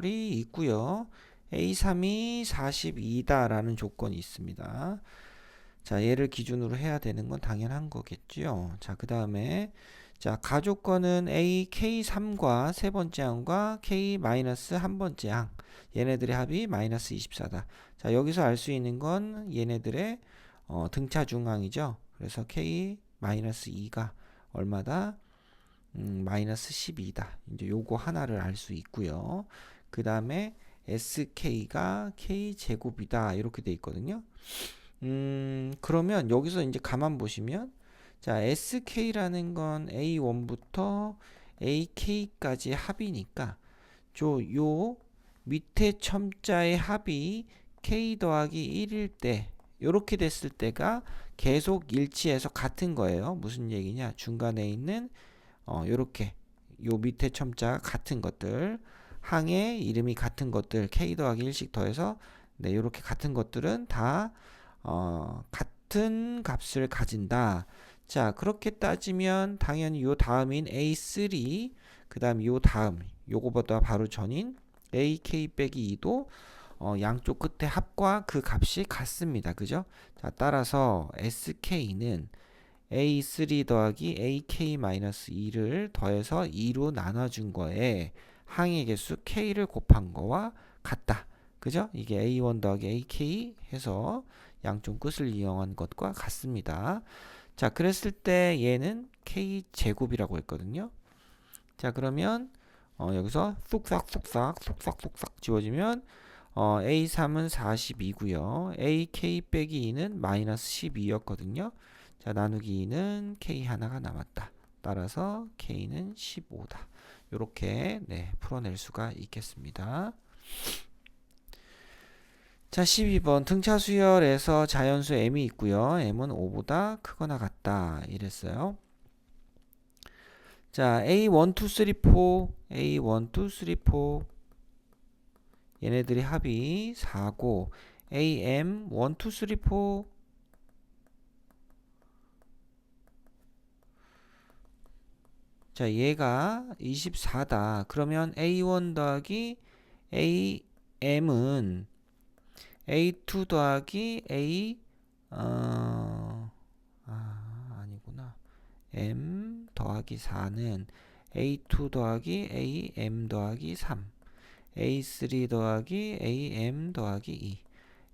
이 있고요. A3이 42다라는 조건이 있습니다. 자, 얘를 기준으로 해야 되는 건 당연한 거겠죠. 자, 그 다음에 자, 가조건은 A, K3과 세 번째 항과 K 마이너스 한 번째 항. 얘네들의 합이 마이너스 24다. 자, 여기서 알 수 있는 건 얘네들의 등차 중항이죠. 그래서 K 마이너스 2가 얼마다? 마이너스 12다. 이제 요거 하나를 알 수 있고요. 그 다음에 SK가 K제곱이다. 이렇게 돼 있거든요. 그러면 여기서 이제 가만 보시면 자, SK라는 건 A1부터 AK까지 합이니까 요 밑에 첨자의 합이 K 더하기 1일 때 요렇게 됐을 때가 계속 일치해서 같은 거예요. 무슨 얘기냐? 중간에 있는 요렇게 요 밑에 첨자 같은 것들 항의 이름이 같은 것들 K 더하기 1씩 더해서 네, 요렇게 같은 것들은 다 같은 값을 가진다. 자, 그렇게 따지면 당연히 요 다음인 A3 그 다음 요 다음 요거보다 바로 전인 AK 빼기 2도 양쪽 끝에 합과 그 값이 같습니다. 그죠? 자, 따라서 SK는 A3 더하기 AK-2를 더해서 2로 나눠준 거에 항의 개수 K를 곱한 거와 같다. 그죠? 이게 A1 더하기 AK 해서 양쪽 끝을 이용한 것과 같습니다. 자, 그랬을 때 얘는 K제곱이라고 했거든요. 자, 그러면 여기서 쏙싹 지워지면 A3은 42고요. AK 빼기 2는 마이너스 12였거든요. 자, 나누기 2는 K 하나가 남았다. 따라서 K는 15다. 요렇게 네, 풀어낼 수가 있겠습니다. 자, 12번 등차 수열에서 자연수 m이 있고요. m은 5보다 크거나 같다. 이랬어요. 자, A1, 2, 3, 4, A1, 2, 3, 4 얘네들이 합이 4고 AM 1, 2, 3, 4 자, 얘가 24다. 그러면 A1 더하기 AM은 A2 더하기 A 아니구나. M 더하기 4는 A2 더하기 AM 더하기 3 A3 더하기 AM 더하기 2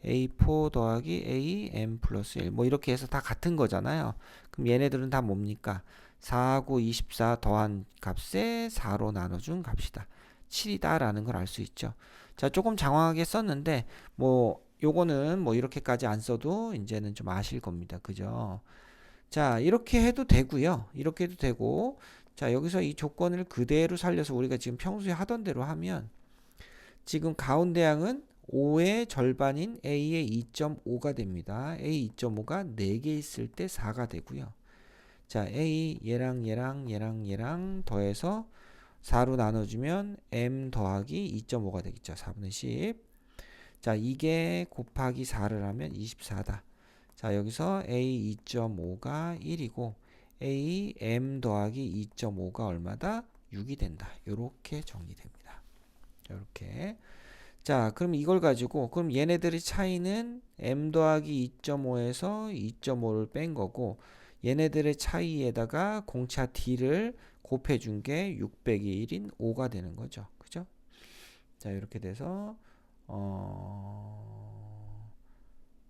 A4 더하기 AM 플러스 1 뭐 이렇게 해서 다 같은 거잖아요. 그럼 얘네들은 다 뭡니까? 4하고 24 더한 값에 4로 나눠준 값이다. 7이다 라는 걸 알 수 있죠. 자, 조금 장황하게 썼는데 뭐 요거는 뭐 이렇게까지 안 써도 이제는 좀 아실 겁니다. 그죠? 자, 이렇게 해도 되고요. 이렇게 해도 되고 자, 여기서 이 조건을 그대로 살려서 우리가 지금 평소에 하던 대로 하면 지금 가운데 항은 5의 절반인 A의 2.5가 됩니다. A 2.5가 4개 있을 때 4가 되고요. 자, A 얘랑 더해서 4로 나눠주면 M 더하기 2.5가 되겠죠. 4분의 10. 자, 이게 곱하기 4를 하면 24다. 자, 여기서 A 2.5가 1이고 A M 더하기 2.5가 얼마다? 6이 된다. 요렇게 정리됩니다. 이렇게. 자, 그럼 이걸 가지고 그럼 얘네들의 차이는 M 더하기 2.5에서 2.5를 뺀 거고 얘네들의 차이에다가 공차 D를 곱해준 게 6 빼기 1인 5가 되는 거죠. 그죠? 자, 이렇게 돼서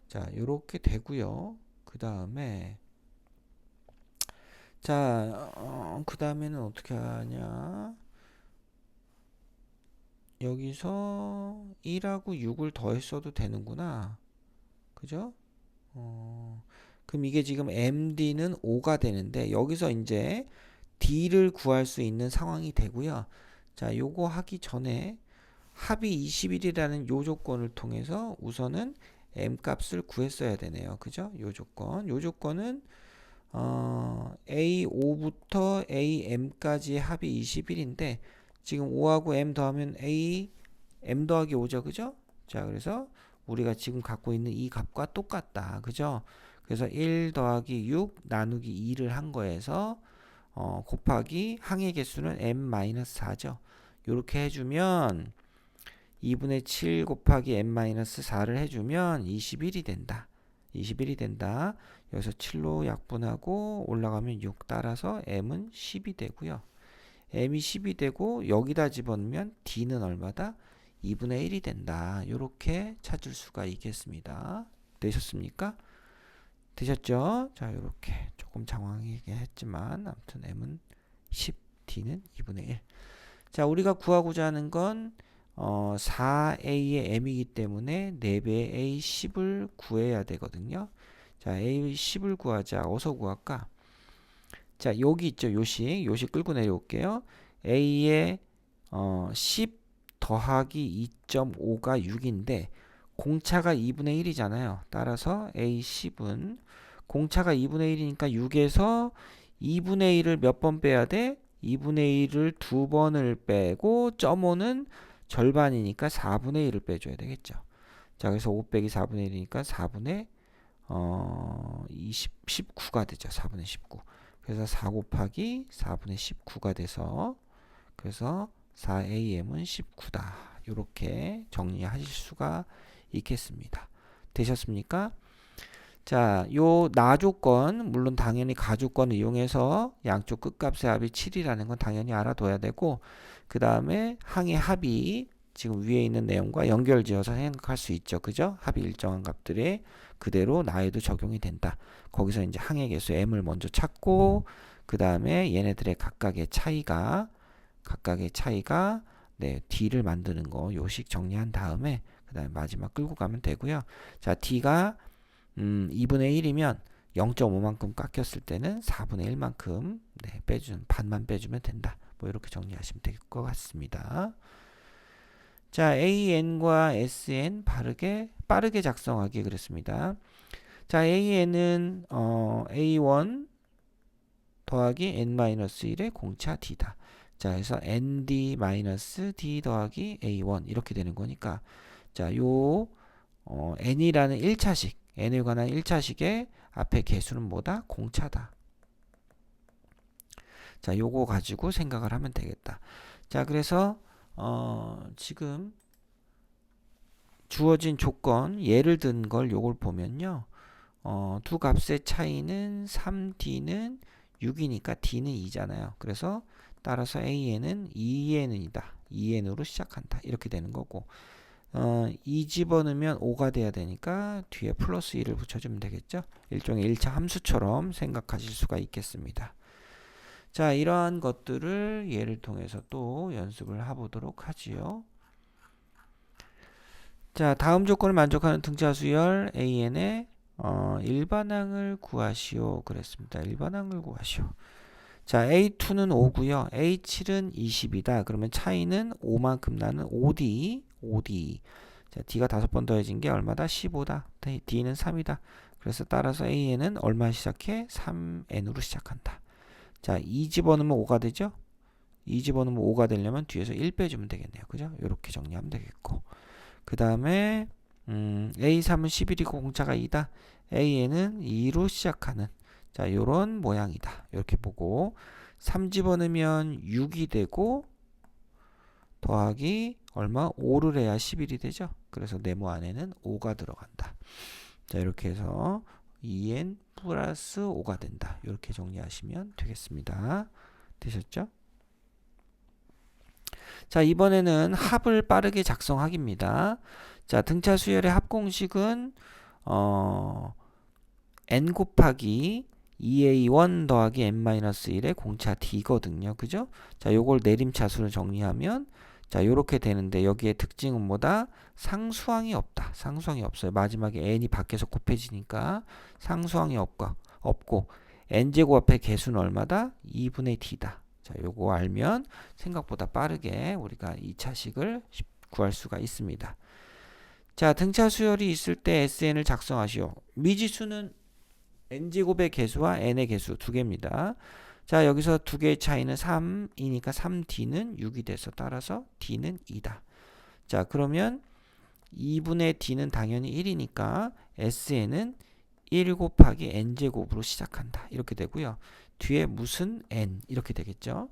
자, 요렇게 되고요. 그 다음에 자, 그 다음에는 어떻게 하냐? 여기서 1하고 6을 더했어도 되는구나. 그죠? 그럼 이게 지금 MD는 5가 되는데 여기서 이제 D를 구할 수 있는 상황이 되고요. 자, 요거 하기 전에 합이 21이라는 요 조건을 통해서 우선은 M 값을 구했어야 되네요. 그죠? 요 조건. 요 조건은 A5부터 AM까지의 합이 21인데 지금 5하고 M 더하면 M 더하기 5죠. 그죠? 자, 그래서 우리가 지금 갖고 있는 이 값과 똑같다. 그죠? 그래서 1 더하기 6 나누기 2를 한 거에서 곱하기 항의 개수는 M-4죠. 이렇게 해주면 2분의 7 곱하기 n-4를 해주면 21이 된다. 21이 된다. 여기서 7로 약분하고 올라가면 6 따라서 m은 10이 되고요. m이 10이 되고 여기다 집어넣으면 d는 얼마다? 2분의 1이 된다. 이렇게 찾을 수가 있겠습니다. 되셨습니까? 되셨죠? 자, 이렇게 조금 장황하게 했지만 아무튼 m은 10, d는 2분의 1. 자, 우리가 구하고자 하는 건 4a의 m이기 때문에 4배의 a10을 구해야 되거든요. 자, a10을 구하자. 어디서 구할까? 자, 여기 있죠. 요식 끌고 내려올게요. a의 10 더하기 2.5가 6인데 공차가 2분의 1이잖아요. 따라서 a10은 공차가 2분의 1이니까 6에서 2분의 1을 몇 번 빼야 돼? 2분의 1을 2번을 빼고 5는 절반이니까 4분의 1을 빼줘야 되겠죠. 자, 그래서 5 빼기 4분의 1이니까 4분의 19가 되죠. 4분의 19. 그래서 4 곱하기 4분의 19가 돼서 그래서 4am은 19다. 이렇게 정리하실 수가 있겠습니다. 되셨습니까? 자, 요 나조건, 물론 당연히 가조건을 이용해서 양쪽 끝값의 합이 7이라는 건 당연히 알아둬야 되고, 그 다음에 항의 합이 지금 위에 있는 내용과 연결지어서 생각할 수 있죠. 그죠? 합이 일정한 값들에 그대로 나에도 적용이 된다. 거기서 이제 항의 개수 m을 먼저 찾고, 그 다음에 얘네들의 각각의 차이가 네, d를 만드는 거 요식 정리한 다음에 그 다음에 마지막 끌고 가면 되고요. 자, d가 2분의 1이면 0.5만큼 깎였을 때는 4분의 1만큼 네, 반만 빼주면 된다. 뭐 이렇게 정리하시면 될 것 같습니다. 자, AN과 SN 빠르게 작성하기 그랬습니다. 자, AN은 A1 더하기 N-1의 공차 D다. 자, 그래서 ND-D 더하기 A1 이렇게 되는 거니까 자, 요 N이라는 1차식, N에 관한 1차식의 앞에 개수는 뭐다? 공차다. 자, 요거 가지고 생각을 하면 되겠다. 자, 그래서 지금 주어진 조건, 예를 든 걸 요걸 보면요. 두 값의 차이는 3D는 6이니까 D는 2잖아요. 그래서 따라서 AN은 2N이다. 2N으로 시작한다. 이렇게 되는 거고 2 집어넣으면 5가 돼야 되니까 뒤에 플러스 1을 붙여주면 되겠죠. 일종의 1차 함수처럼 생각하실 수가 있겠습니다. 자, 이러한 것들을 예를 통해서 또 연습을 해보도록 하지요. 자, 다음 조건을 만족하는 등차 수열 AN의 일반항을 구하시오. 그랬습니다. 일반항을 구하시오. 자, A2는 5고요. A7은 20이다. 그러면 차이는 5만큼 나는 5D. 자, D가 5번 더해진 게 얼마다? 15다. D는 3이다. 그래서 따라서 AN은 얼마 시작해? 3N으로 시작한다. 자, 2 집어넣으면 5가 되죠? 2 집어넣으면 5가 되려면 뒤에서 1 빼주면 되겠네요. 그죠? 이렇게 정리하면 되겠고. 그 다음에 A3은 11이고 공차가 2다. AN은 2로 시작하는 자, 요런 모양이다. 이렇게 보고 3 집어넣으면 6이 되고 더하기 얼마? 5를 해야 11이 되죠. 그래서 네모 안에는 5가 들어간다. 자, 이렇게 해서 2n 플러스 5가 된다. 이렇게 정리하시면 되겠습니다. 되셨죠? 자, 이번에는 합을 빠르게 작성하기입니다. 자, 등차 수열의 합 공식은 n 곱하기 2a1 더하기 n-1의 공차 d거든요. 그죠? 자, 요걸 내림차수로 정리하면 자, 요렇게 되는데 여기에 특징은 뭐다? 상수항이 없다. 상수항이 없어요. 마지막에 n이 밖에서 곱해지니까 상수항이 없고 n제곱 앞에 개수는 얼마다? 2분의 d다. 자, 요거 알면 생각보다 빠르게 우리가 2차식을 구할 수가 있습니다. 자, 등차 수열이 있을 때 SN을 작성하시오. 미지수는 n제곱의 개수와 n의 개수 두 개입니다. 자, 여기서 두 개의 차이는 3이니까 3d는 6이 돼서 따라서 d는 2다. 자, 그러면 2분의 d는 당연히 1이니까 SN은 1 곱하기 n제곱으로 시작한다. 이렇게 되고요. 뒤에 무슨 n 이렇게 되겠죠.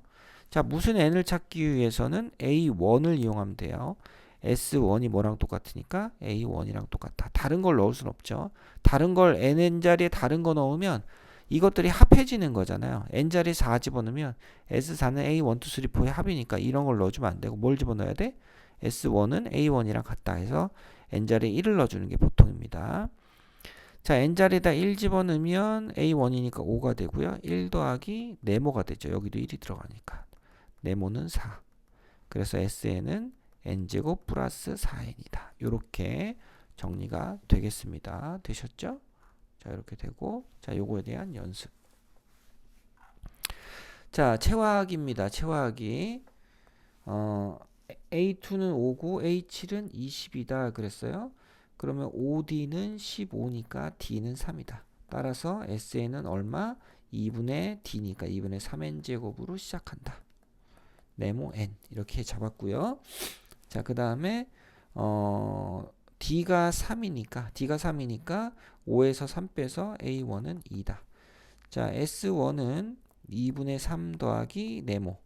자, 무슨 n을 찾기 위해서는 A1을 이용하면 돼요. S1이 뭐랑 똑같으니까 A1이랑 똑같아. 다른 걸 넣을 순 없죠. 다른 걸 n 자리에 다른 거 넣으면 이것들이 합해지는 거잖아요. n 자리에 4 집어넣으면 S4는 A1, 2, 3, 4의 합이니까 이런 걸 넣어주면 안 되고 뭘 집어넣어야 돼? S1은 A1이랑 같다 해서 n 자리에 1을 넣어주는 게 보통입니다. 자, n 자리에다 1 집어넣으면 A1이니까 5가 되고요. 1 더하기 네모가 되죠. 여기도 1이 들어가니까. 네모는 4. 그래서 SN은 n제곱 플러스 4n이다. 이렇게 정리가 되겠습니다. 되셨죠? 자, 이렇게 되고, 자, 요거에 대한 연습. 자, 체화하기입니다. 체화하기. A2는 5고 A7은 20이다 그랬어요. 그러면 OD는 15니까 D는 3이다. 따라서 SN은 얼마? 2분의 D니까 2분의 3n 제곱으로 시작한다. 네모 n 이렇게 잡았고요. 자, 그 다음에 D가 3이니까 5에서 3 빼서 A1은 2다. 자, S1은 2분의 3 더하기 네모.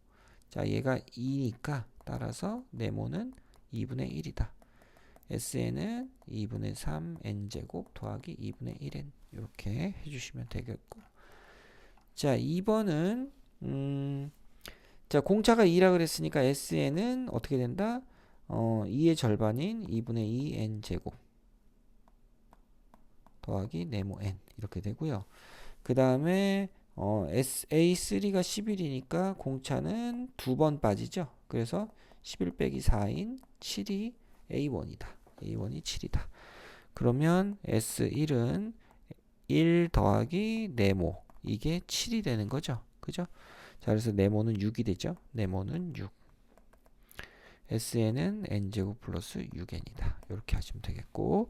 자, 얘가 2니까 따라서 네모는 2분의 1이다. SN은 2분의 3 n제곱 더하기 2분의 1n 이렇게 해주시면 되겠고, 자, 2번은 자, 공차가 2라 그랬으니까 SN은 어떻게 된다? 2의 절반인 2분의 2 n제곱 더하기 네모 n 이렇게 되고요. 그 다음에 A3가 11이니까 공차는 2번 빠지죠. 그래서 11 빼기 4인 7이 A1이다. A1이 7이다. 그러면 S1은 1 더하기 네모 이게 7이 되는 거죠. 그죠? 자, 그래서 네모는 6이 되죠. 네모는 6. SN은 n제곱 플러스 6n이다. 이렇게 하시면 되겠고,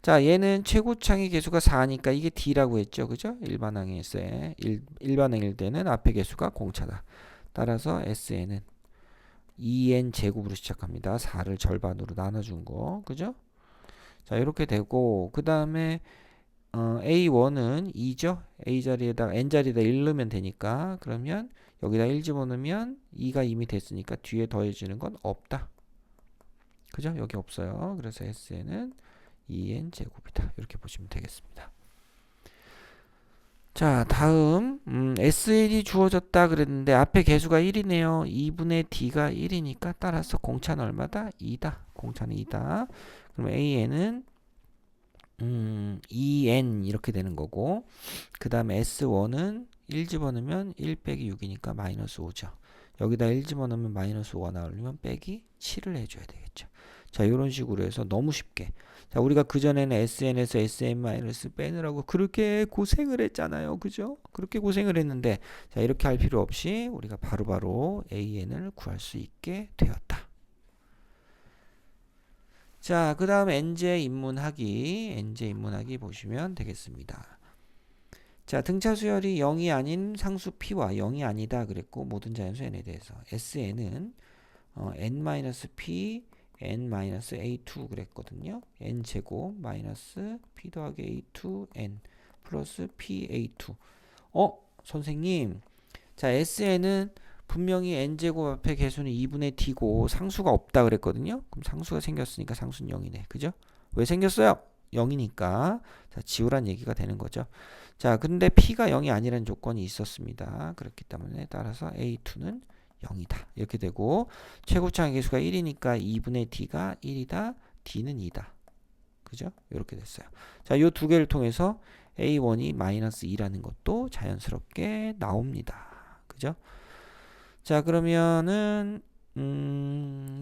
자, 얘는 최고창의 개수가 4니까 이게 D라고 했죠. 그죠? 일반항일 때는 앞에 개수가 공차다. 따라서 SN은 2n 제곱으로 시작합니다. 4를 절반으로 나눠준 거. 그죠? 자, 이렇게 되고, 그 다음에 A1은 2죠. A 자리에다가 n 자리에다 1 넣으면 되니까, 그러면 여기다 1 집어넣으면 2가 이미 됐으니까 뒤에 더해지는 건 없다. 그죠? 여기 없어요. 그래서 SN은 2n 제곱이다. 이렇게 보시면 되겠습니다. 자, 다음 SN이 주어졌다 그랬는데 앞에 개수가 1이네요. 2분의 D가 1이니까 따라서 공차는 얼마다? 2다. 공차는 2다. 그럼 AN은 2n 이렇게 되는 거고, 그 다음에 S1은 1 집어넣으면 1 빼기 6이니까 마이너스 5죠. 여기다 1 집어넣으면 마이너스 5가 나오려면 빼기 7을 해줘야 되겠죠. 자, 이런 식으로 해서 너무 쉽게. 자, 우리가 그전에는 SN에서 SN 마이너스 빼느라고 그렇게 고생을 했잖아요. 그죠? 그렇게 고생을 했는데, 자, 이렇게 할 필요 없이 우리가 바로바로 AN을 구할 수 있게 되었다. 자, 그 다음 n제 인문하기 보시면 되겠습니다. 자, 등차 수열이 0이 아닌 상수 p와 0이 아니다 그랬고, 모든 자연수 n에 대해서 SN은 n-p n-a2 그랬거든요. n 제곱 마이너스 p 더하기 a2 n 플러스 pa2. 선생님, 자, SN은 분명히 n제곱 앞에 개수는 2분의 d고 상수가 없다 그랬거든요. 그럼 상수가 생겼으니까 상수는 0이네. 그죠? 왜 생겼어요? 0이니까. 자, 지우란 얘기가 되는 거죠. 자, 근데 p가 0이 아니라는 조건이 있었습니다. 그렇기 때문에 따라서 a2는 0이다. 이렇게 되고, 최고차의 개수가 1이니까 2분의 d가 1이다. d는 2다. 그죠? 이렇게 됐어요. 자, 요 두 개를 통해서 a1이 마이너스 2라는 것도 자연스럽게 나옵니다. 그죠? 자, 그러면은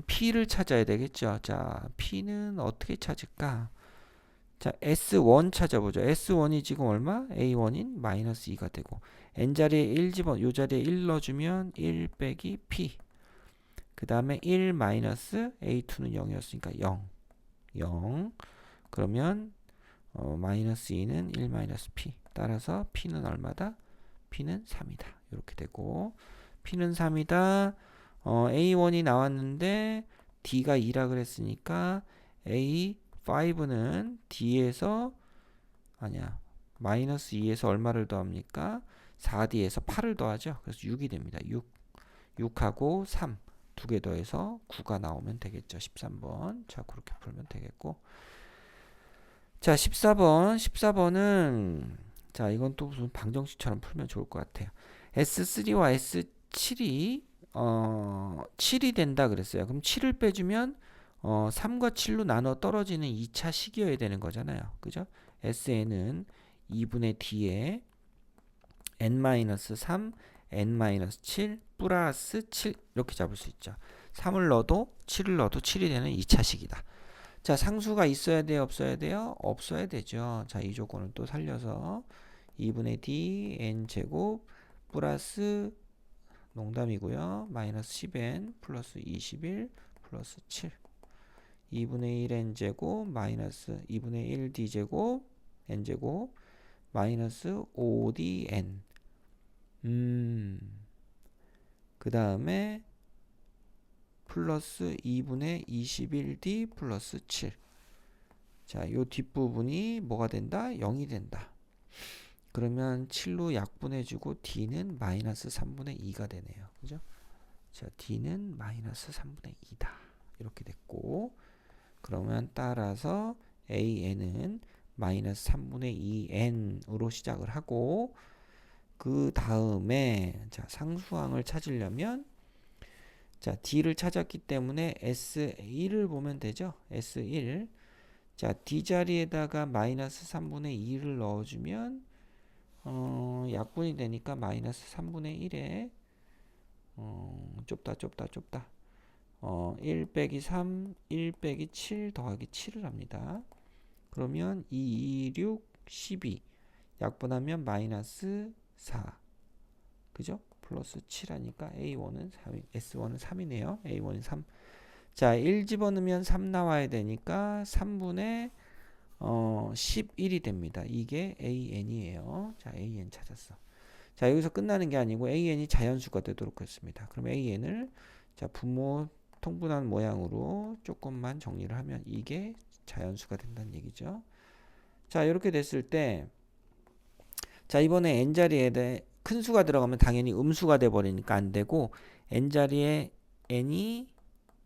P를 찾아야 되겠죠. 자, P는 어떻게 찾을까? 자, S1 찾아보죠. S1이 지금 얼마? A1인 마이너스 2가 되고, N 자리에 1 요 자리에 1 넣어주면 1 빼기 P. 그 다음에 1 마이너스 A2는 0이었으니까 0. 0. 그러면 마이너스 2는 1 마이너스 P. 따라서 P는 얼마다? P는 3이다. 이렇게 되고, P는 3이다. A1이 나왔는데 D가 2라 그랬으니까 A5는 D에서 마이너스 2에서 얼마를 더합니까? 4D에서 8을 더하죠. 그래서 6이 됩니다. 6. 6하고 3. 두 개 더해서 9가 나오면 되겠죠. 13번. 자, 그렇게 풀면 되겠고. 자, 14번은 자, 이건 또 무슨 방정식처럼 풀면 좋을 것 같아요. S3와 S7이 7이 된다 그랬어요. 그럼 7을 빼주면 3과 7로 나눠 떨어지는 2차 식이어야 되는 거잖아요. 그죠? Sn은 2분의 D에 n-3, n-7 플러스 7 이렇게 잡을 수 있죠. 3을 넣어도 7을 넣어도 7이 되는 2차식이다. 자, 상수가 있어야 돼요? 없어야 돼요? 없어야 되죠. 자, 이 조건을 또 살려서 2분의 D n제곱 플러스 농담이고요. 마이너스 10n 플러스 21 플러스 7 2분의 1 n제곱 마이너스 2분의 1 d제곱 n제곱 마이너스 5dn 그 다음에 플러스 2분의 21d 플러스 7 자, 요 뒷부분이 뭐가 된다? 0이 된다. 그러면 7로 약분해주고 d는 마이너스 3분의 2가 되네요. 그죠? 자, d는 마이너스 3분의 2다. 이렇게 됐고 그러면 따라서 an은 마이너스 3분의 2n으로 시작을 하고 그 다음에 자, 상수항을 찾으려면 자, d를 찾았기 때문에 S1을 보면 되죠. S1 자, d 자리에다가 마이너스 3분의 2를 넣어주면 약분이 되니까 마이너스 3분의 1에 좁다 1 빼기 3 1 빼기 7 더하기 7을 합니다. 그러면 2, 6, 12 약분하면 마이너스 4 그죠? 플러스 7 하니까 A1은 3, S1은 3이네요. A1은 3. 자, 1 집어넣으면 3 나와야 되니까 3분의 11이 됩니다. 이게 AN이에요. 자, AN 찾았어. 자, 여기서 끝나는 게 아니고 AN이 자연수가 되도록 했습니다. 그럼 AN을 자, 분모 통분한 모양으로 조금만 정리를 하면 이게 자연수가 된다는 얘기죠. 자, 이렇게 됐을 때 자, 이번에 n자리에 큰 수가 들어가면 당연히 음수가 돼 버리니까 안 되고 n자리에 n이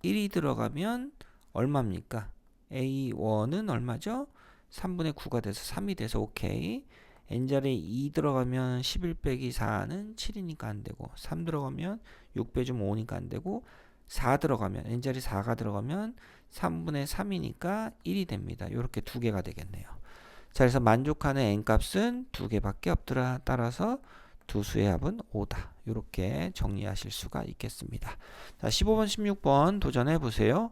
1이 들어가면 얼마입니까? A1은 얼마죠? 3분의 9가 돼서 3이 돼서 오케이. n자리에 2 들어가면 11 빼기 4는 7이니까 안 되고 3 들어가면 6 빼주면 5니까 안 되고 4 들어가면 n자리 4가 들어가면 3분의 3이니까 1이 됩니다. 이렇게 두 개가 되겠네요. 자, 그래서 만족하는 n값은 두 개밖에 없더라. 따라서 두 수의 합은 5다. 이렇게 정리하실 수가 있겠습니다. 자, 15번, 16번 도전해 보세요.